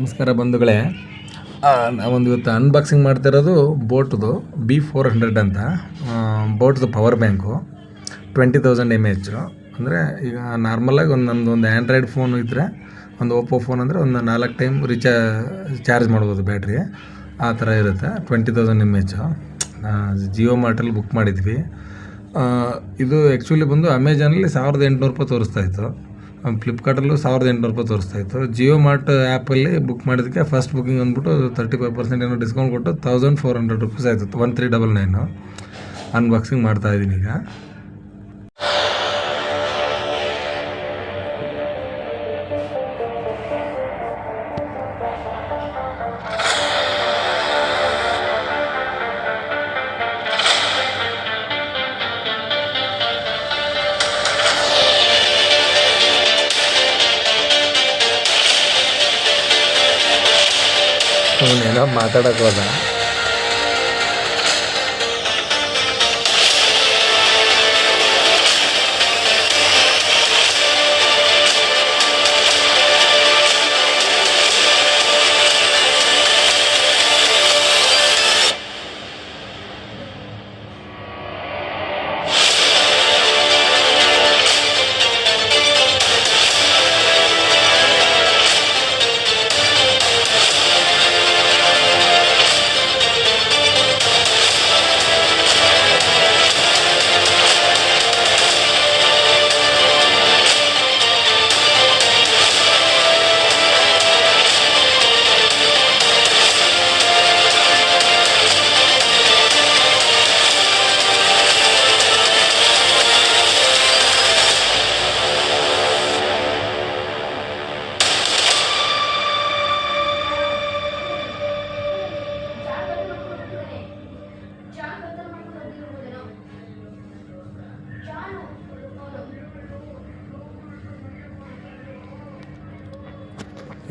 ನಮಸ್ಕಾರ ಬಂಧುಗಳೇ. ನಾವೊಂದು ಇವತ್ತು ಅನ್ಬಾಕ್ಸಿಂಗ್ ಮಾಡ್ತಿರೋದು ಬೋಟ್ದು B400 ಅಂತ. ಬೋಟ್ದು ಪವರ್ ಬ್ಯಾಂಕು 20,000 mAh. ಅಂದರೆ ಈಗ ನಾರ್ಮಲಾಗಿ ನಮ್ಮದೊಂದು ಆ್ಯಂಡ್ರಾಯ್ಡ್ ಫೋನ್ ಇದ್ದರೆ, ಒಂದು ಓಪೋ ಫೋನ್ ಅಂದರೆ ಒಂದು 4 ಟೈಮ್ ಚಾರ್ಜ್ ಮಾಡ್ಬೋದು ಬ್ಯಾಟ್ರಿ. ಆ ಥರ ಇರುತ್ತೆ. 20,000 mAh. ಜಿಯೋ ಮಾರ್ಟಲ್ಲಿ ಬುಕ್ ಮಾಡಿದ್ವಿ. ಇದು ಆ್ಯಕ್ಚುಲಿ ಬಂದು ಅಮೆಜಾನಲ್ಲಿ 1,800 ರೂಪಾಯಿ ತೋರಿಸ್ತಾಯಿತ್ತು. ಫ್ಲಿಪ್ಕಾರ್ಟಲ್ಲೂ 1,800 ರೂಪಾಯಿ ತೋರಿಸ್ತಾಯಿತ್ತು. ಜಿಯೋ ಮಾರ್ಟ್ ಆ್ಯಪಲ್ಲಿ ಬುಕ್ ಮಾಡಿದ್ದಕ್ಕೆ ಫಸ್ಟ್ ಬುಕ್ಕಿಂಗ್ ಅಂದ್ಬಿಟ್ಟು 35% ಏನೋ ಡಿಸ್ಕೌಂಟ್ ಕೊಟ್ಟು 1,400 ರೂಪೀಸ್ ಆಯಿತು. 1,399 ಅನ್ಬಾಕ್ಸಿಂಗ್ ಮಾಡ್ತಾಯಿದ್ದೀನಿ ಈಗ. ಅವನೇನೋ ಮಾತಾಡೋಕೆ ಹೋದ.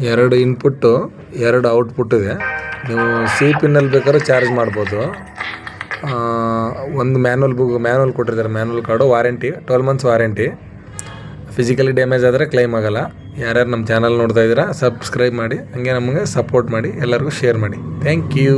ಎರಡು ಇನ್ಪುಟ್ಟು, 2 ಔಟ್ಪುಟ್ ಇದೆ. ನೀವು ಸಿ ಪಿನ್ನಲ್ಲಿ ಬೇಕಾದ್ರೂ ಚಾರ್ಜ್ ಮಾಡ್ಬೋದು. ಒಂದು ಮ್ಯಾನುವಲ್ ಕೊಟ್ಟಿರ್ತಾರೆ. Manual card, warranty 12 months warranty. Physically damage ಆದರೆ ಕ್ಲೈಮ್ ಆಗೋಲ್ಲ. ಯಾರ್ಯಾರು ನಮ್ಮ ಚಾನಲ್ ನೋಡ್ತಾ ಇದ್ದೀರಾ, ಸಬ್ಸ್ಕ್ರೈಬ್ ಮಾಡಿ, ಹಾಗೆ ನಮಗೆ ಸಪೋರ್ಟ್ ಮಾಡಿ, ಎಲ್ಲರಿಗೂ ಶೇರ್ ಮಾಡಿ. Thank you.